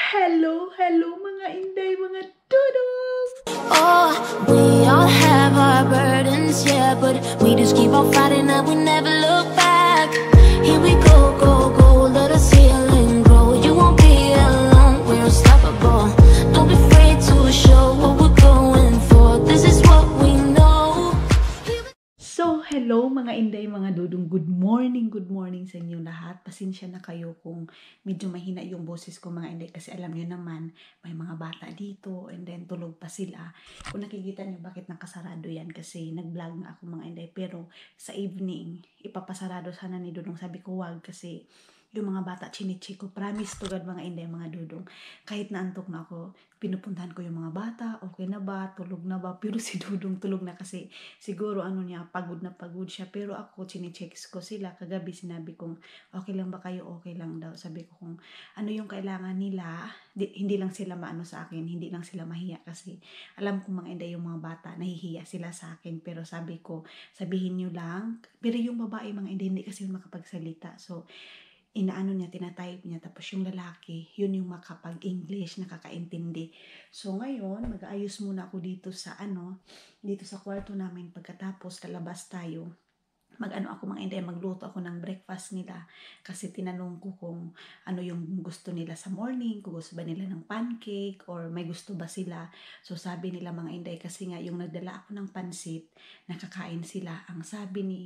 Hello, hello mga inday, mga dudong! Oh, we all have our burdens, yeah, but we just keep on fighting and we never look back. Here we go, go, go, let us heal and grow. You won't be alone, we're unstoppable. Don't be afraid to show what we're going for. This is what we know. So, hello mga inday, mga dudong. Good morning sa inyo lahat. Pasensya na kayo kung medyo mahina yung boses ko mga inday kasi alam nyo naman, may mga bata dito and then tulog pa sila. Kung nakikita nyo bakit nakasarado yan kasi nag-vlog nga ako mga inday pero sa evening, ipapasarado sana ni Dudong. Sabi ko wag kasi yung mga bata chinichi ko, promise to God mga inday, mga dudong, kahit naantok na ako, pinupuntahan ko yung mga bata, okay na ba, tulog na ba, pero si Dudong tulog na kasi siguro ano niya, pagod na pagod siya, pero ako chinichecks ko sila, kagabi sinabi kong okay lang ba kayo, okay lang daw, sabi ko kung ano yung kailangan nila, hindi lang sila maano sa akin, hindi lang sila mahiya kasi alam ko mga inday yung mga bata, nahihiya sila sa akin, pero sabi ko, sabihin nyo lang, pero yung babae mga inday, hindi kasi makapagsalita, so inaano niya, tinatype niya, tapos yung lalaki, yun yung makapag-English, nakakaintindi. So ngayon, mag-aayos muna ako dito sa dito sa kwarto namin, pagkatapos lalabas tayo. Ako mga inday, magluto ako ng breakfast nila kasi tinanong ko kung ano yung gusto nila sa morning, kung gusto ba nila ng pancake or may gusto ba sila. So sabi nila mga inday, kasi nga yung nagdala ako ng pansit, nakakain sila. Ang sabi ni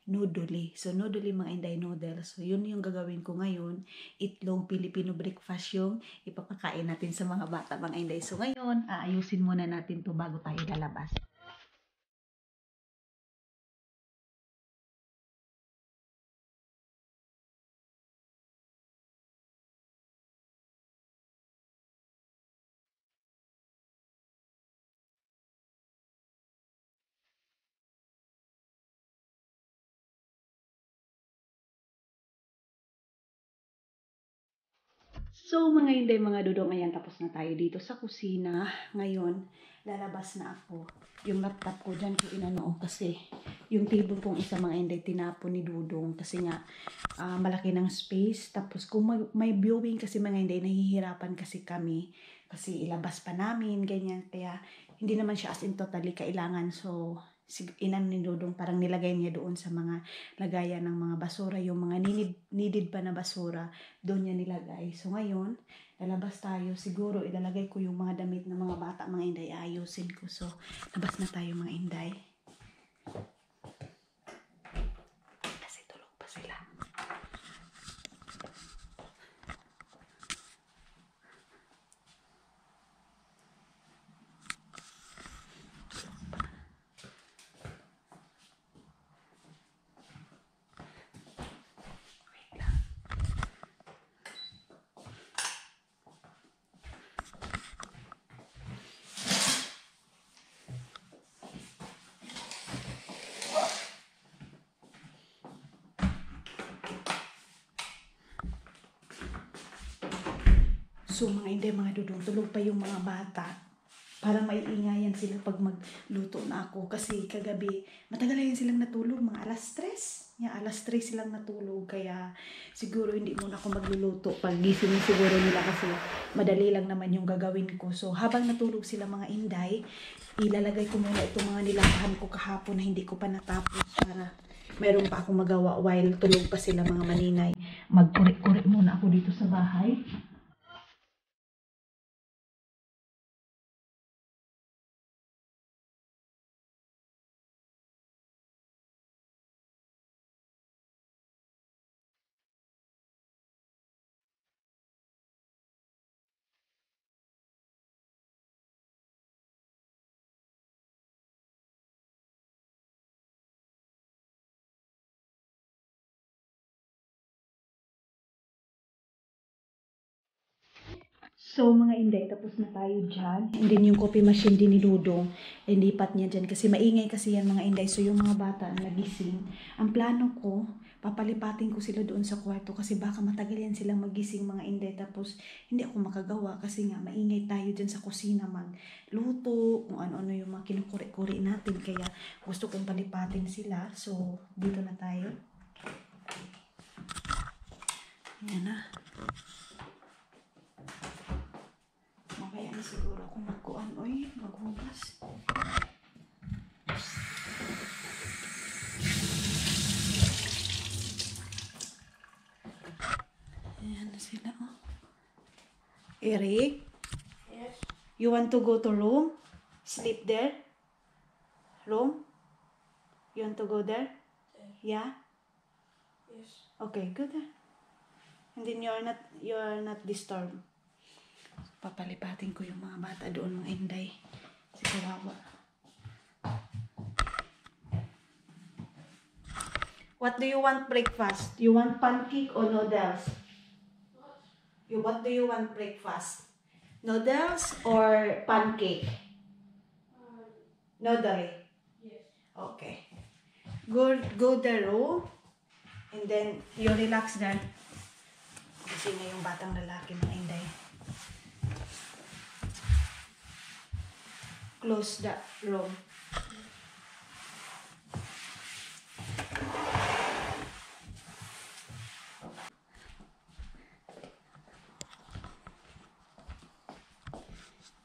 noodle. So noodle mga inday, noodle. So yun yung gagawin ko ngayon, itlog Filipino breakfast yung ipapakain natin sa mga bata mga inday. So ngayon, aayusin muna natin to bago tayo lalabas. So mga inday, mga dudong, ayan, tapos na tayo dito sa kusina. Ngayon, lalabas na ako. Yung laptop ko dyan ko inano kasi yung table kong isa mga inday tinapon ni Dudong kasi nga malaki ng space. Tapos kung may viewing kasi mga inday, nahihirapan kasi kami kasi ilabas pa namin, ganyan. Kaya hindi naman siya as in totally kailangan. So inan ni Dudong, parang nilagay niya doon sa mga lagayan ng mga basura, yung mga needed pa na basura, doon niya nilagay. So ngayon, lalabas tayo. Siguro ilalagay ko yung mga damit ng mga bata, mga inday, ayusin ko. So, labas na tayo mga inday. Kasi tulog pa sila. So mga inday, mga dudong, tulog pa yung mga bata. Para maiingayan sila pag magluto na ako. Kasi kagabi, matagal na yun silang natulog. Mga alas 3. Alas 3 silang natulog. Kaya siguro hindi muna ako magluluto. Pag gising siguro nila kasi madali lang naman yung gagawin ko. So habang natulog sila mga inday, ilalagay ko muna itong mga nilabahan ko kahapon na hindi ko pa natapos. Para meron pa akong magawa while tulog pa sila mga maninay. Magkurik-kurik muna ako dito sa bahay. So mga inday, tapos na tayo dyan. And then yung coffee machine din ni Dudong, lipat niya dyan kasi maingay kasi yan mga inday. So yung mga bata nagising. Ang plano ko, papalipatin ko sila doon sa kwarto kasi baka matagal yan silang magising mga inday. Tapos hindi ako makagawa kasi nga maingay tayo dyan sa kusina magluto, kung ano-ano yung mga kinukuri-kuri natin. Kaya gusto kong palipatin sila. So dito na tayo. Yan na. na siguro kung magkuan. Uy, maghugas. Ayan na sila, oh. Eric? Yes. You want to go to room? Sleep there? Room? You want to go there? Yeah? Yes. Okay, good. And then you are not disturbed. Papalipatin ko yung mga bata doon, mga inday. Si Kawawa. What do you want breakfast? You want pancake or noodles? What do you want breakfast? Noodles or pancake? Noodle. Yes. Okay. Go the room. And then, you relax there. Kasi na yung batang lalaki mga inday. Close the room.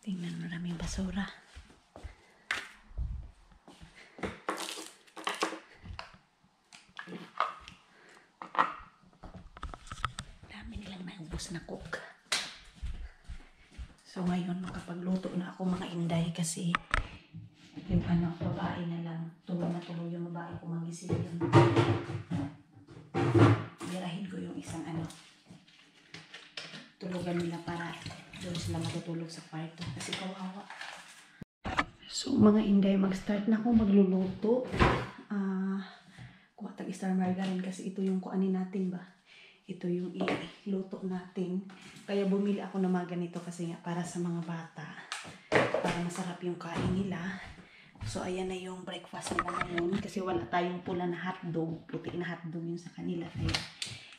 Tingnan mo namin yung basura. Dami nilang naubos na cook. So ngayon makapagluto na ako mga inday kasi yung babae na lang. Tulog na tulog yung babae ko magising yun. Birahin ko yung isang tulugan nila para doon sila matutulog sa kwarto kasi kawawa. So mga inday, mag-start na ako magluluto. Kuha tag star margarine kasi ito yung kuanin natin ba. Ito yung iluto natin. Kaya bumili ako ng mga ganito kasi nga para sa mga bata. Para masarap yung kain nila. So ayan na yung breakfast nila ngayon kasi wala tayong pula na hotdog. Puti na hotdog yun sa kanila. Kaya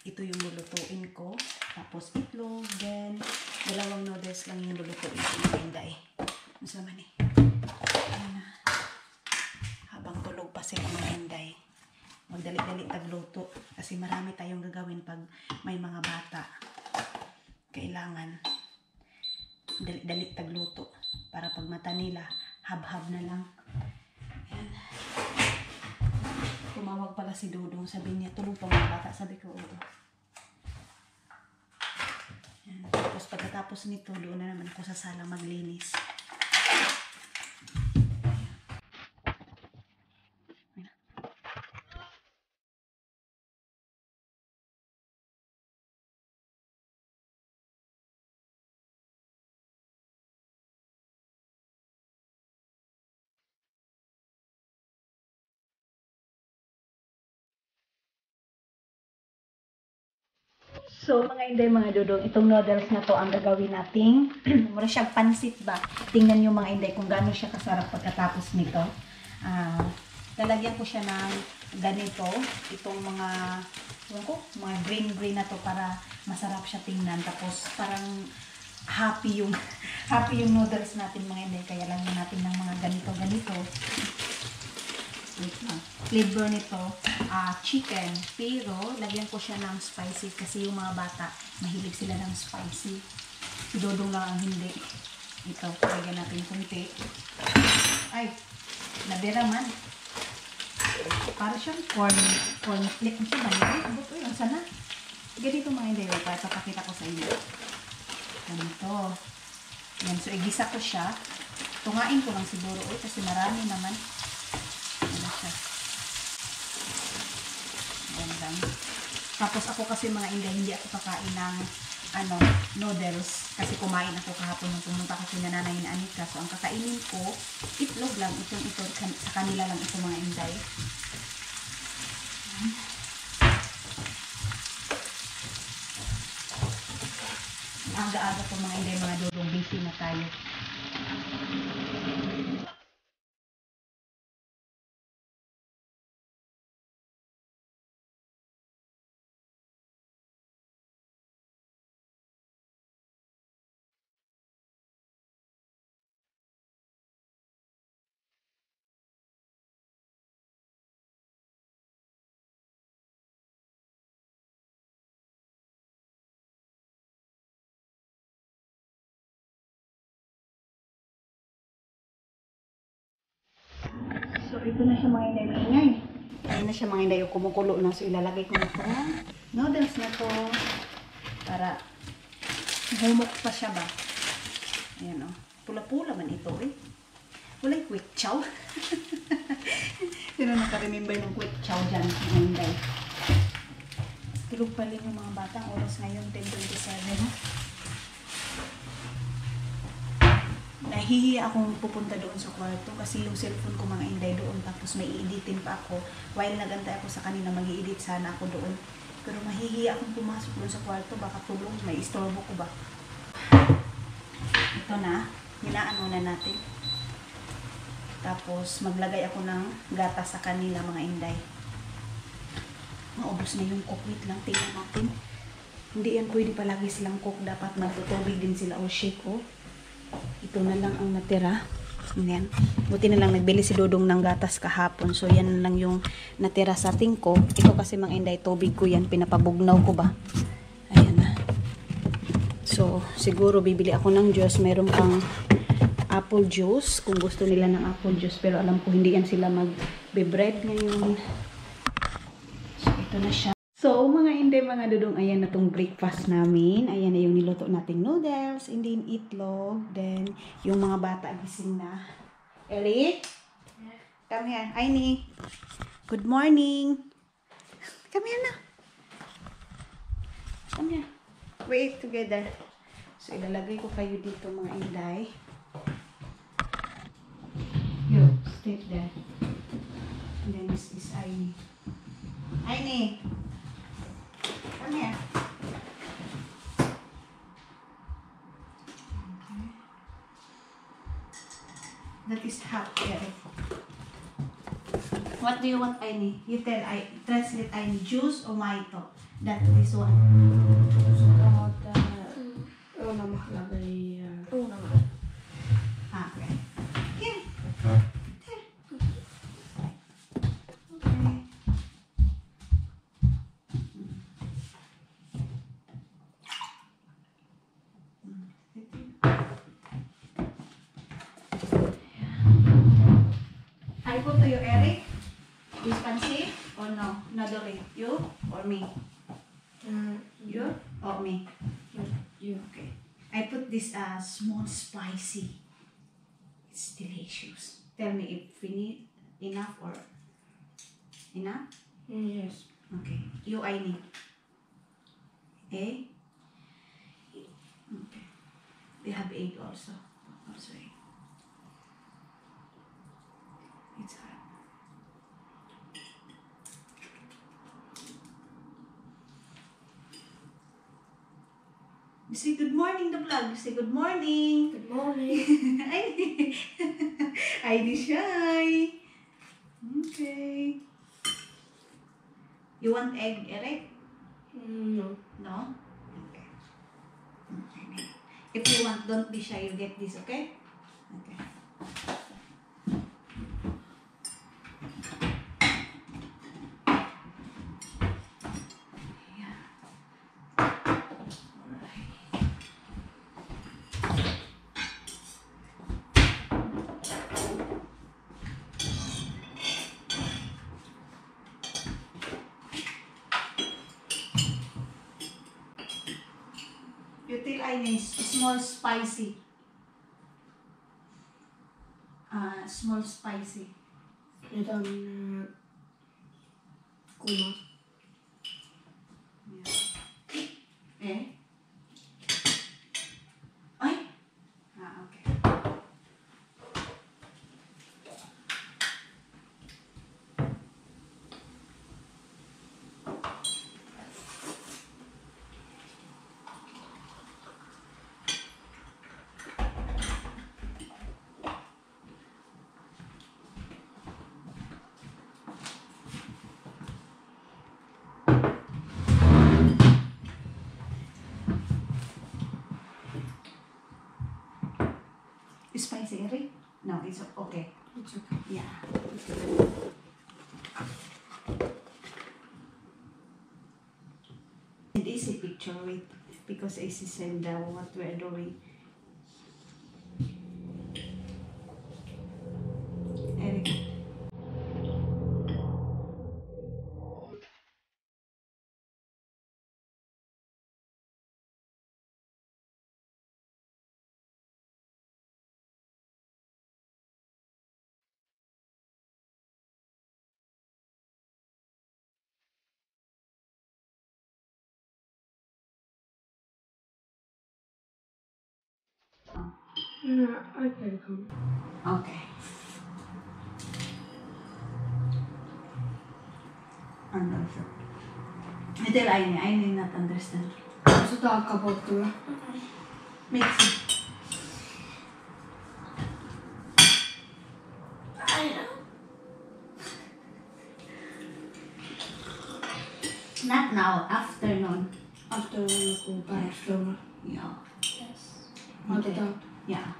ito yung lulutuin ko. Tapos itlog, then dalawang noodles lang yung lulutuin ko mga inday. Masama ni. Ayan na. Habang tulog pa sila mga inday. Magdali-dali tagluto kasi marami tayong gagawin pag may mga bata. Kailangan dali-dali tagluto para pag mata nila hab-hab na lang. Ayan. Tumawag pala si Dudong, sabi niya tulog pa mga bata, sabi ko oo. Ayan. Tapos pagkatapos nito doon na naman ako sa sala maglinis. So, mga inday, mga dudong, itong noodles na to ang gagawin nating mura siyang pansit ba? Tingnan nyo mga inday kung gaano siya kasarap pagkatapos nito. Lalagyan ko siya ng ganito, itong mga green na to para masarap siya tingnan. Tapos parang happy yung noodles natin mga inday. Kaya lagyan natin ng mga ganito. Flavor nito, chicken. Pero, lagyan ko siya ng spicy kasi yung mga bata, mahilig sila ng spicy. Si Dodong lang ang hindi. Ito, lagyan natin kunti. Ay, nabira man. Para siyang corn flake. Ano siya ba? Ay, ang sana. Ganito mga hindi. Para papakita ko sa inyo. Ganito. Yan, so igisa ko siya. Tungain ko lang siguro. Kasi marami naman. Tapos ako kasi mga inday, hindi ako kakain ng noodles kasi kumain ako kahapon nung pumunta ko kay nanay na Anika. So ang kakainin ko, itlog lang, ito sa kanila lang ito mga inday. Aga-aga po mga inday, mga dudong, busy na tayo. Ito na siya mga inday, maingay. Ayun na siya mga inday, kumukulo na. So ilalagay ko na itong noodles na to para humok pa siya ba. Ayan o. Pula-pula man ito eh. Wala'y quick chow. Sino nakaremember ng quick chow dyan mga inday? Tulog pa rin yung mga bata. Oras ngayon 10:27. Nahihiya akong pupunta doon sa kwarto kasi yung cellphone ko mga inday doon, tapos may i-editin pa ako. While nagantay ako sa kanila, mag-i-edit sana ako doon. Pero mahihiya akong pumasok doon sa kwarto, baka tulong, may istorbo ko ba. Ito na, hinaan muna natin. Tapos maglagay ako ng gata sa kanila mga inday. Maubos na yung cook. Wait lang, tingnan natin. Hindi yan pwede palagi silang cook. Dapat magtutubig din sila o shake o. Ito na lang ang natira. Yan. Buti na lang nagbili si Dodong ng gatas kahapon. So yan lang yung natira sa ating ko. Ito kasi mga inday, tubig ko yan. Pinapabugnaw ko ba. Ayan na. So siguro bibili ako ng juice. Meron pang apple juice. Kung gusto nila ng apple juice. Pero alam ko hindi yan sila mag-bread ngayon. So ito na siya. So, mga inday, mga dudong, ayan na tong breakfast namin. Ayan na yung niluto nating noodles, and then itlog, then yung mga bata gising na. Eric? Come here. Aini. Good morning. Come here na. Come here. We eat together. So, ilalagay ko kayo dito, mga inday. You, stay there. And then this is Aini. Aini. Come here. Okay. That is hot air. What do you want, Aini? You tell translate Aini, juice or mojito? That is one. Una mahlagay. Una Okay. Here. Here. Okay. I go to you, Eric. Is fancy or no? Nadori. You or me? You or me? You. Okay. I put this small spicy. It's delicious. Tell me if we need enough or enough. Yes. Okay. You, I need. Egg. Okay. They have egg also. Also egg. It's hard. You say good morning, the vlog. You say good morning. Good morning. Ay, di shy. Okay. You want egg, Eric? No. No? Okay. Okay. If you want, don't be shy. You get this, okay? Okay. Yeah. Alright. You tell Ines, small spicy. Small spicy. Ito kuma. Yeah. Eh? Ay! Okay. Spicy, Eric? No, it's okay. It's okay. Yeah. It is a picture with because AC said what we're doing. Eric. No, okay, come. Okay. Ano siya? Ito yung I may not understand. So talk about the. Makes sense. Not now, afternoon. After we go back to. Yeah. Yes. After Okay. that. Yeah.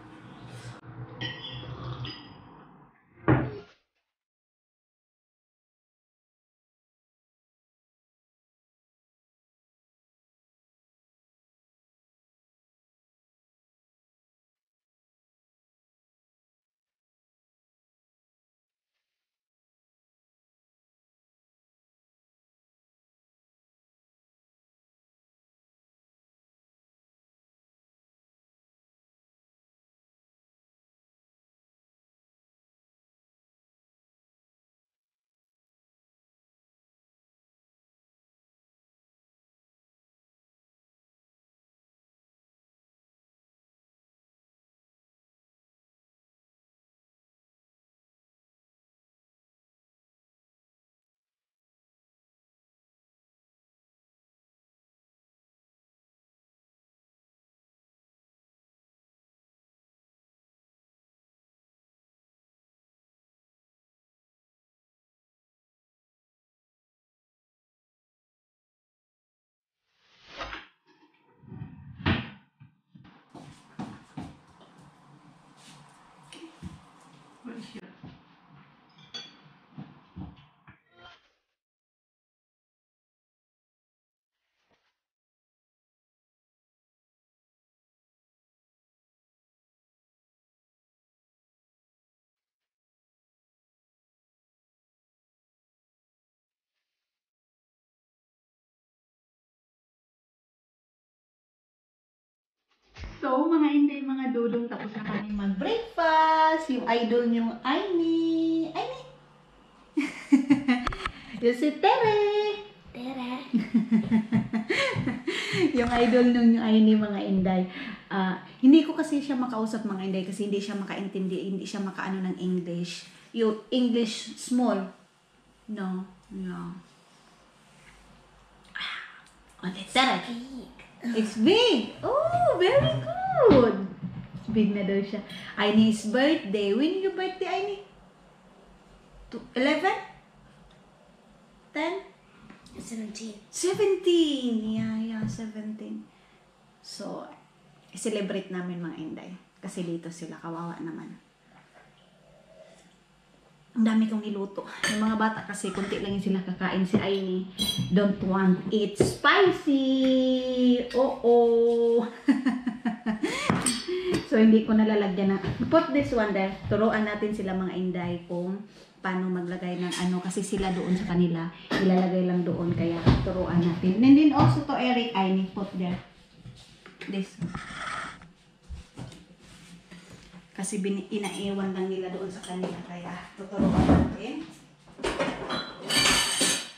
So, mga Inday, mga dudong, tapos na kami mag-breakfast. Yung idol niyong Aini. Aini! Yung si Tere! Tere. Yung idol nung yung Aini, mga Inday. Hindi ko kasi siya makausap, mga Inday, kasi hindi siya makaintindi, hindi siya makaano ng English. Yung English small. No. No. Tere! It's big. Oh, very good. Big na daw siya. Aini's birthday. When your birthday, Aini? 11? 10? 17. 17. Yeah, 17. So, celebrate namin, mga Inday. Kasi dito sila, kawawa naman. Ang dami kong niluto. Yung mga bata kasi, kunti lang yung sila kakain. Si Aini, don't want it spicy. Oo. So, hindi ko nalalagyan na. Put this one there. Turuan natin sila, mga Inday, kung paano maglagay ng ano. Kasi sila doon sa kanila, ilalagay lang doon. Kaya, turuan natin. And then also to Eric, Aini, put there. This. Kasi inaiwan lang nila doon sa kanila. Kaya, tuturuan natin.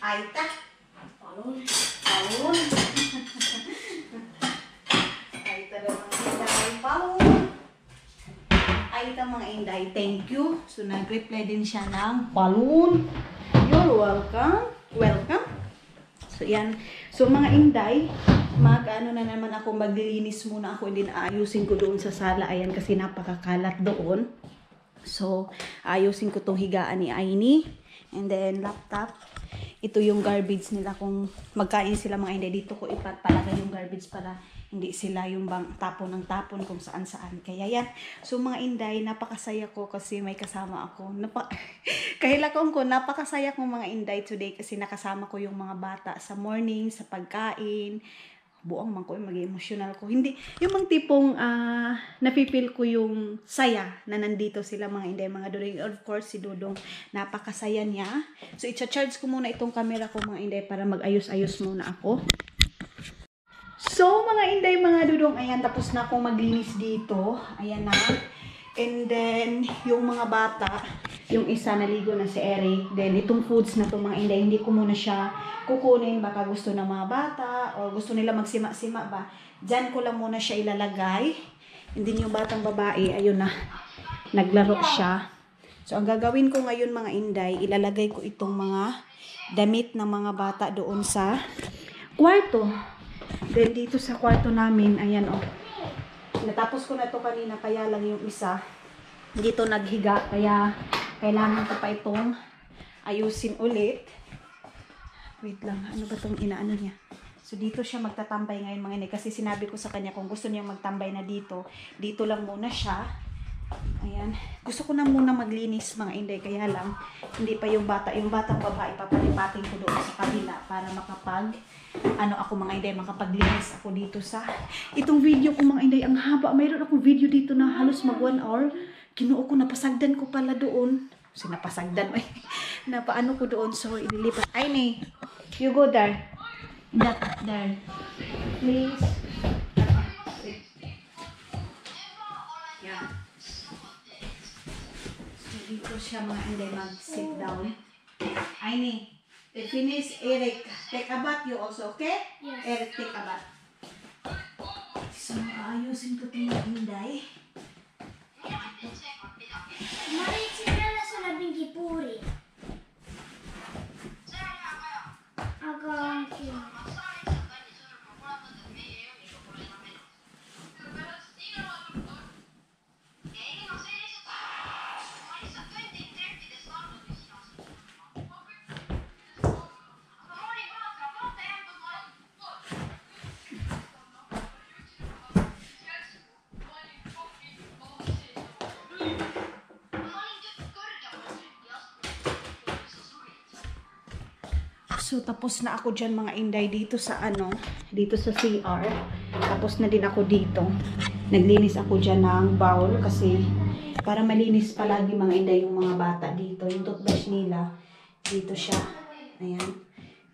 Aita. Palun. Palun. Aita daw mga Inday. Palun. Aita mga Inday. Thank you. So, nag-reply din siya ng palun. You're welcome. Welcome. So, yan. So, mga Inday, mag-ano na naman ako, maglilinis muna ako, hindi na ayusin ko doon sa sala. Ayan, kasi napakakalat doon. So, ayusin ko tong higaan ni Aini. And then, laptop. Ito yung garbage nila kung magkain sila, mga Inday. Dito ko ipapalagay yung garbage para hindi sila yung tapon ng tapon kung saan-saan. Kaya yan. So, mga Inday, napakasaya ko kasi may kasama ako. Kahilakong ko, napakasaya ko, mga Inday, today kasi nakasama ko yung mga bata sa morning, sa pagkain. Buang man ko, mag-emotional ko. Hindi, yung mga tipong napipil ko yung saya na nandito sila, mga Inday, mga Dudong. Of course, si Dudong, napakasaya niya. So, i-charge ko muna itong camera ko, mga Inday, para mag-ayos-ayos muna ako. So, mga Inday, mga Dudong, ayan, tapos na akong maglinis dito. Ayan na. And then, yung mga bata, yung isa naligo na si Eric. Then, itong foods na to, mga Inday, hindi ko muna siya kukunin. Baka gusto ng mga bata or gusto nila magsima-sima ba. Diyan ko lang muna siya ilalagay. And then yung batang babae, ayun na, naglaro siya. So, ang gagawin ko ngayon mga inday, ilalagay ko itong mga damit ng mga bata doon sa kwarto. Then, dito sa kwarto namin, ayan o. Natapos ko na to kanina, kaya lang yung isa, dito naghiga, kaya kailangan ko pa itong ayusin ulit. Wait lang, ano ba itong inaano niya? So, dito siya magtatambay ngayon mga inday. Kasi sinabi ko sa kanya kung gusto niyang magtambay na dito, dito lang muna siya. Ayan. Gusto ko na muna maglinis mga inday. Kaya lang, hindi pa yung batang babae, papalipatin ko doon sa kabila para ako mga inday, makapaglinis ako dito sa itong video ko mga inday. Ang haba. Mayroon akong video dito na halos mag 1 hour. Kinuo ko, napasagdan ko pala doon. Sinapasagdan. Napaano ko doon. So, ililipat. Ay, Nay. You go there. There. Please. Yeah. So, dito siya mga hindi mag-sit down. Aini, finish, Eric. Take a bath you also, okay? Yes. Eric, take a bath. So, ayusin ko ito mga hinday. Mari sigala sa labing kipuri. Agang So, tapos na ako dyan mga inday dito sa dito sa CR. Tapos na din ako dito. Naglinis ako dyan ng bowl kasi para malinis palagi mga inday yung mga bata dito. Yung toothbrush nila, dito siya. Ayan.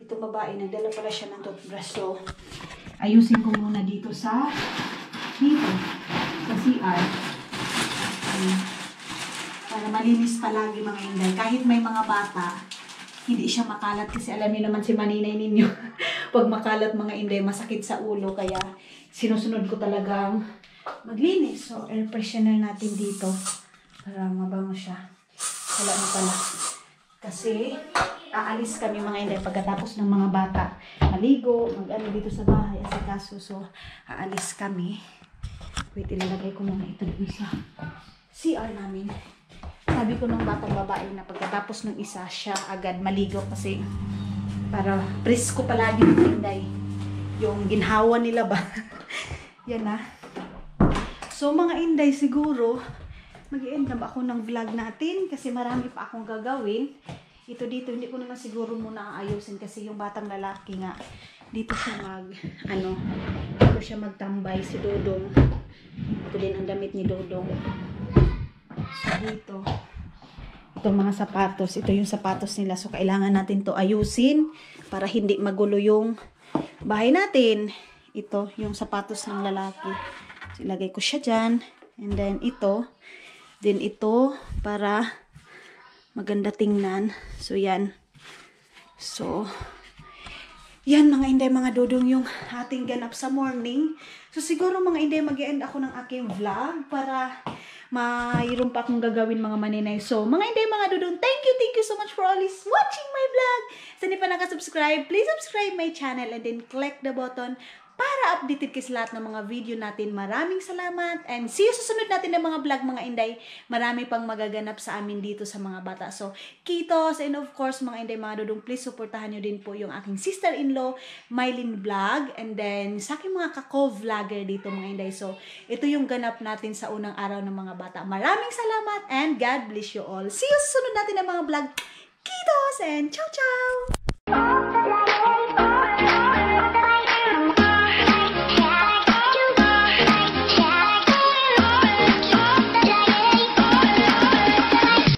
Itong babae, nagdala pala siya ng toothbrush. So, ayusin ko muna dito sa CR. Ayan. Para malinis palagi mga inday. Kahit may mga bata, hindi siya makalat kasi alam niyo naman si maninay ninyo. Pag makalat mga inday, masakit sa ulo. Kaya sinusunod ko talagang maglinis. So, air freshener natin dito para mabango siya. Wala na pala. Kasi aalis kami mga inday pagkatapos ng mga bata maligo, mag-ano dito sa bahay, asikaso. So, aalis kami. Wait, ilalagay ko muna ito dun sa CR namin. Sabi ko ng batang babae na pagkatapos ng isa, siya agad maligo kasi para presko palagi ng inday. Yung ginhawa nila ba? Yan na. So mga inday siguro, mag-i-end na ba ako ng vlog natin kasi marami pa akong gagawin. Ito dito, hindi ko naman siguro muna aayusin kasi yung batang lalaki nga, dito siya dito siya magtambay si Dodong. Ito din ang damit ni Dodong. So, dito, itong mga sapatos, ito yung sapatos nila. So, kailangan natin to ayusin para hindi magulo yung bahay natin. Ito, yung sapatos ng lalaki. So, ilagay ko siya dyan. And then, ito. Then, ito, para maganda tingnan. So, yan. So, yan mga inday, mga dodong yung ating ganap sa morning. So, siguro mga inday, mag-end ako ng aking vlog para mayroon pa akong gagawin mga maninay. So, mga inday, mga dudong, thank you so much for always watching my vlog. Sa hindi pa nakasubscribe, please subscribe my channel and then click the button para updated kayo sa lahat ng mga video natin. Maraming salamat and see you sa sunod natin ng mga vlog mga inday. Marami pang magaganap sa amin dito sa mga bata. So, kitos and of course mga inday, mga dudong, please supportahan nyo din po yung aking sister-in-law, Mylene Vlog, and then sa aking mga kako-vlogger dito mga inday. So, ito yung ganap natin sa unang araw ng mga bata. Maraming salamat and God bless you all. See you sa sunod natin ng mga vlog. Kitos and ciao ciao!